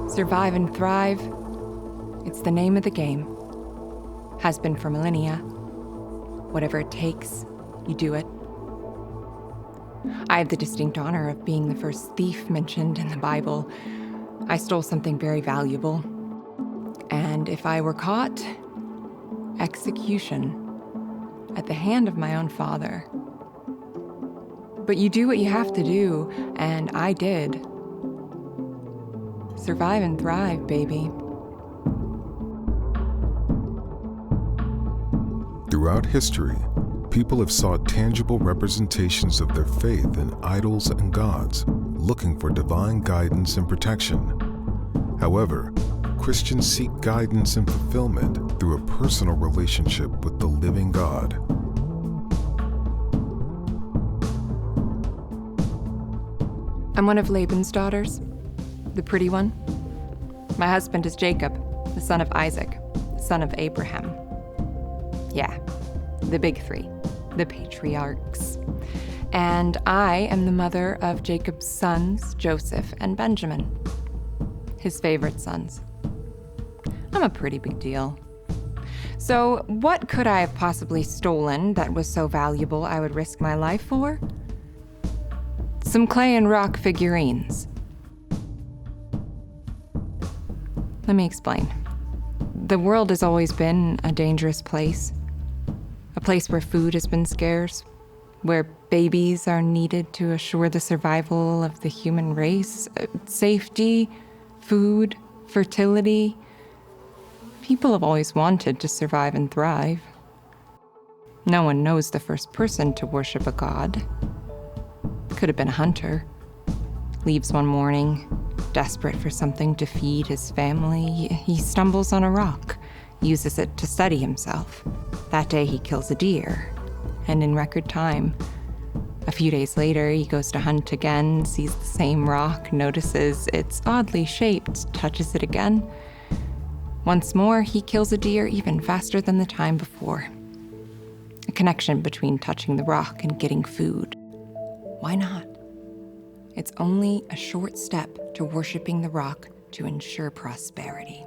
Survive and thrive. It's the name of the game. Has been for millennia. Whatever it takes, you do it. I have the distinct honor of being the first thief mentioned in the Bible. I stole something very valuable. And if I were caught, execution at the hand of my own father. But you do what you have to do, and I did. Survive and thrive, baby. Throughout history, people have sought tangible representations of their faith in idols and gods, looking for divine guidance and protection. However, Christians seek guidance and fulfillment through a personal relationship with the living God. I'm one of Laban's daughters, the pretty one. My husband is Jacob, the son of Isaac, the son of Abraham. Yeah, the big three, the patriarchs. And I am the mother of Jacob's sons, Joseph and Benjamin, his favorite sons. I'm a pretty big deal. So what could I have possibly stolen that was so valuable I would risk my life for? Some clay and rock figurines. Let me explain. The world has always been a dangerous place. A place where food has been scarce, where babies are needed to assure the survival of the human race. Safety, food, fertility. People have always wanted to survive and thrive. No one knows the first person to worship a god. Could have been a hunter. Leaves one morning, desperate for something to feed his family. He stumbles on a rock, uses it to steady himself. That day he kills a deer, and in record time. A few days later, he goes to hunt again, sees the same rock, notices it's oddly shaped, touches it again. Once more, he kills a deer even faster than the time before. A connection between touching the rock and getting food. Why not? It's only a short step to worshiping the rock to ensure prosperity.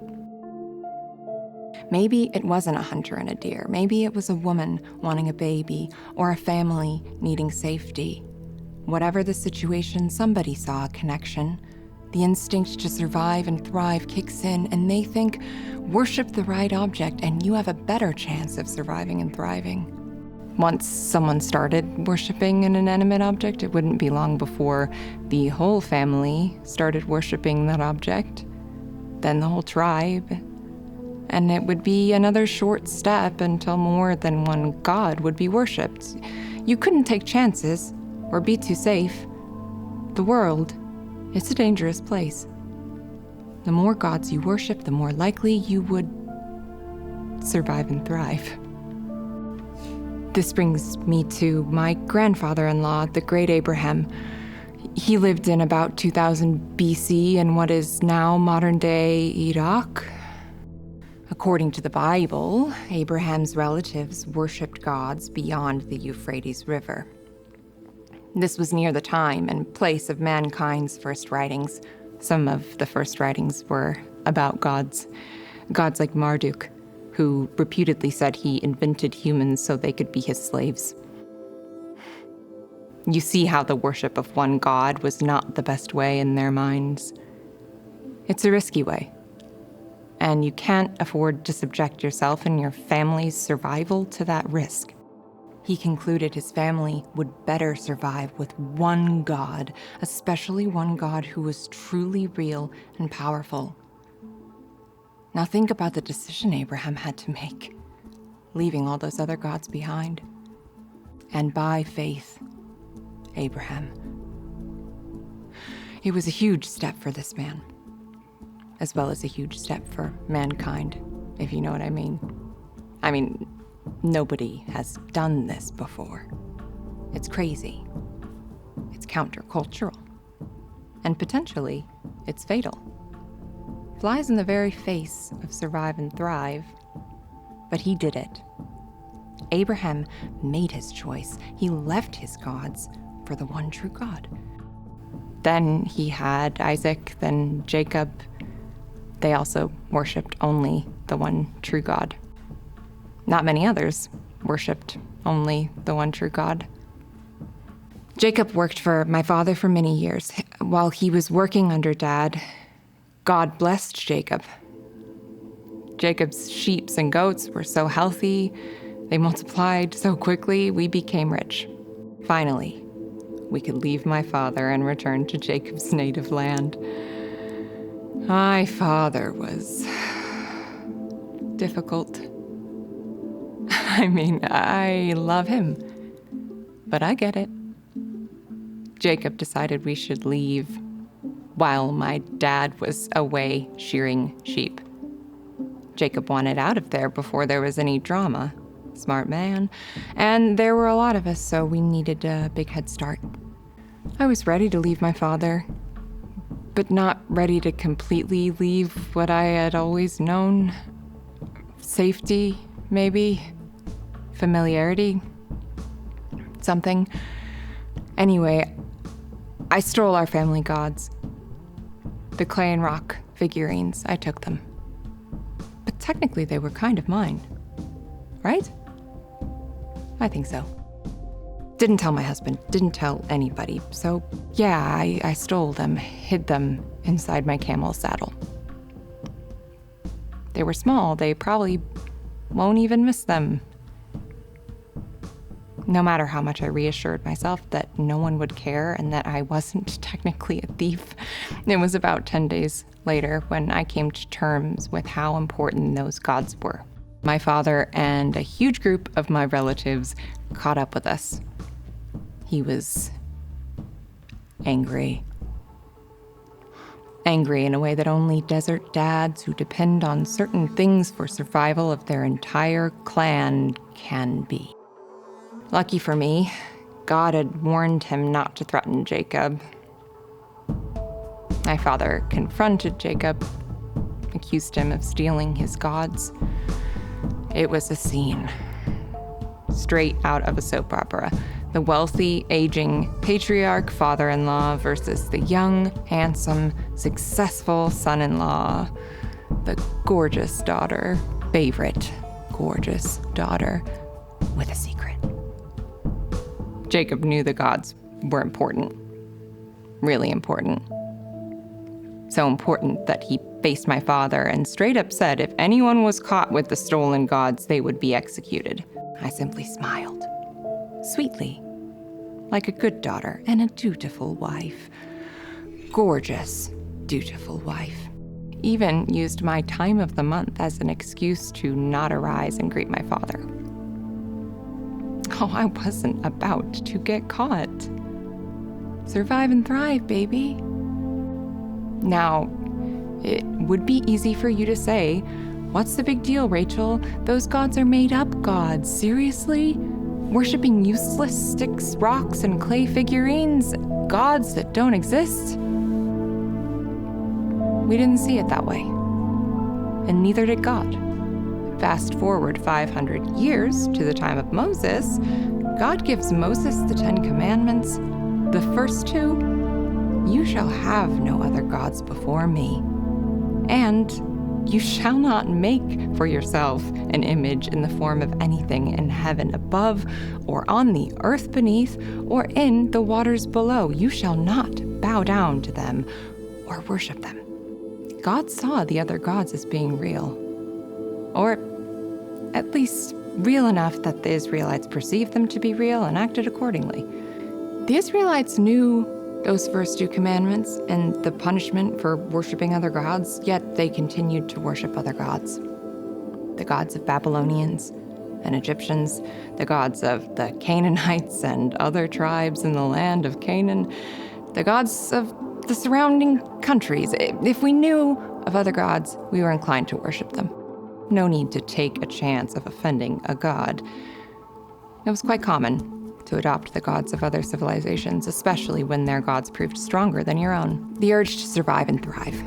Maybe it wasn't a hunter and a deer. Maybe it was a woman wanting a baby or a family needing safety. Whatever the situation, somebody saw a connection. The instinct to survive and thrive kicks in, and they think, worship the right object and you have a better chance of surviving and thriving. Once someone started worshiping an inanimate object, it wouldn't be long before the whole family started worshiping that object, then the whole tribe, and it would be another short step until more than one god would be worshipped. You couldn't take chances or be too safe. The world, it's a dangerous place. The more gods you worship, the more likely you would survive and thrive. This brings me to my grandfather-in-law, the great Abraham. He lived in about 2000 BC in what is now modern-day Iraq. According to the Bible, Abraham's relatives worshipped gods beyond the Euphrates River. This was near the time and place of mankind's first writings. Some of the first writings were about gods like Marduk, who reputedly said he invented humans so they could be his slaves. You see how the worship of one god was not the best way in their minds. It's a risky way, and you can't afford to subject yourself and your family's survival to that risk. He concluded his family would better survive with one god, especially one god who was truly real and powerful. Now think about the decision Abraham had to make, leaving all those other gods behind. And by faith, Abraham. It was a huge step for this man, as well as a huge step for mankind, if you know what I mean. I mean, nobody has done this before. It's crazy. It's countercultural. And potentially, it's fatal. Flies in the very face of survive and thrive, but he did it. Abraham made his choice. He left his gods for the one true God. Then he had Isaac, then Jacob, they also worshipped only the one true God. Not many others worshipped only the one true God. Jacob worked for my father for many years. While he was working under Dad, God blessed Jacob. Jacob's sheep and goats were so healthy, they multiplied so quickly, we became rich. Finally, we could leave my father and return to Jacob's native land. My father was difficult. I mean, I love him, but I get it. Jacob decided we should leave while my dad was away shearing sheep. Jacob wanted out of there before there was any drama. Smart man. And there were a lot of us, so we needed a big head start. I was ready to leave my father, but not ready to completely leave what I had always known. Safety, maybe. Familiarity. Something. Anyway, I stole our family gods. The clay and rock figurines, I took them. But technically they were kind of mine. Right? I think so. Didn't tell my husband, didn't tell anybody. So yeah, I stole them, hid them inside my camel saddle. They were small, they probably won't even miss them. No matter how much I reassured myself that no one would care and that I wasn't technically a thief, it was about 10 days later when I came to terms with how important those gods were. My father and a huge group of my relatives caught up with us. He was angry. Angry in a way that only desert dads who depend on certain things for survival of their entire clan can be. Lucky for me, God had warned him not to threaten Jacob. My father confronted Jacob, accused him of stealing his gods. It was a scene, straight out of a soap opera. The wealthy, aging patriarch father-in-law versus the young, handsome, successful son-in-law. The gorgeous daughter, favorite gorgeous daughter, with a secret. Jacob knew the gods were important, really important. So important that he faced my father and straight up said if anyone was caught with the stolen gods, they would be executed. I simply smiled, sweetly, like a good daughter and a dutiful wife. Gorgeous, dutiful wife. Even used my time of the month as an excuse to not arise and greet my father. Oh, I wasn't about to get caught. Survive and thrive, baby. Now, it would be easy for you to say, what's the big deal, Rachel? Those gods are made-up gods. Seriously? Worshipping useless sticks, rocks, and clay figurines? Gods that don't exist? We didn't see it that way. And neither did God. Fast forward 500 years to the time of Moses, God gives Moses the 10 Commandments. The first two, you shall have no other gods before me. And you shall not make for yourself an image in the form of anything in heaven above, or on the earth beneath, or in the waters below. You shall not bow down to them or worship them. God saw the other gods as being real. Or at least real enough that the Israelites perceived them to be real and acted accordingly. The Israelites knew those first two commandments and the punishment for worshiping other gods, yet they continued to worship other gods. The gods of Babylonians and Egyptians, the gods of the Canaanites and other tribes in the land of Canaan, the gods of the surrounding countries. If we knew of other gods, we were inclined to worship them. No need to take a chance of offending a god. It was quite common to adopt the gods of other civilizations, especially when their gods proved stronger than your own. The urge to survive and thrive.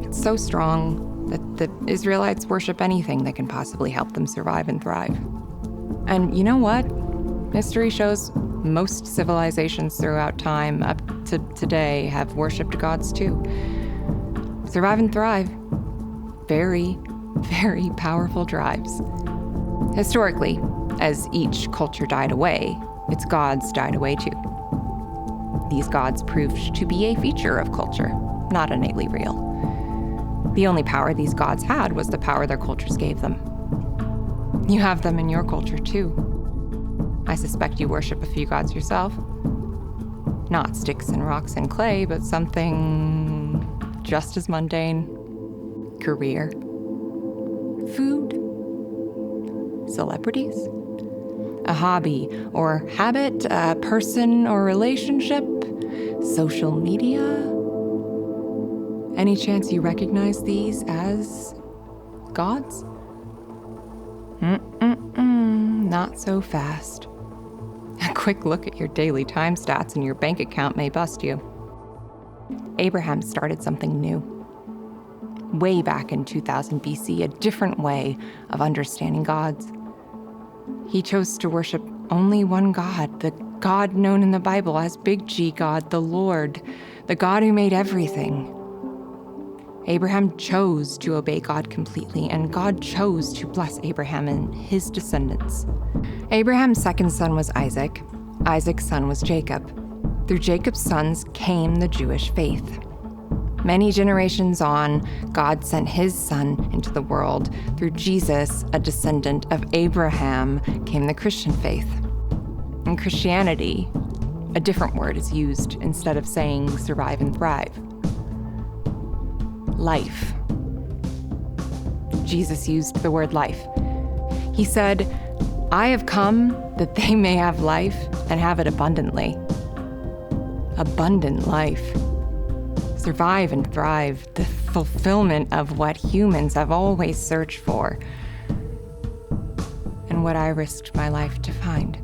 It's so strong that the Israelites worship anything that can possibly help them survive and thrive. And you know what? History shows most civilizations throughout time up to today have worshipped gods too. Survive and thrive. very, very powerful drives. Historically, as each culture died away, its gods died away too. These gods proved to be a feature of culture, not innately real. The only power these gods had was the power their cultures gave them. You have them in your culture too. I suspect you worship a few gods yourself. Not sticks and rocks and clay, but something just as mundane. Career. Food. Celebrities. A hobby or habit, a person or relationship. Social media. Any chance you recognize these as gods? Not so fast. A quick look at your daily time stats and your bank account may bust you. Abraham started something new. Way back in 2000 BC, a different way of understanding gods. He chose to worship only one God, the God known in the Bible as Big G God, the Lord, the God who made everything. Abraham chose to obey God completely, and God chose to bless Abraham and his descendants. Abraham's second son was Isaac. Isaac's son was Jacob. Through Jacob's sons came the Jewish faith. Many generations on, God sent his son into the world. Through Jesus, a descendant of Abraham, came the Christian faith. In Christianity, a different word is used instead of saying survive and thrive. Life. Jesus used the word life. He said, I have come that they may have life and have it abundantly. Abundant life. Survive and thrive, the fulfillment of what humans have always searched for, and what I risked my life to find.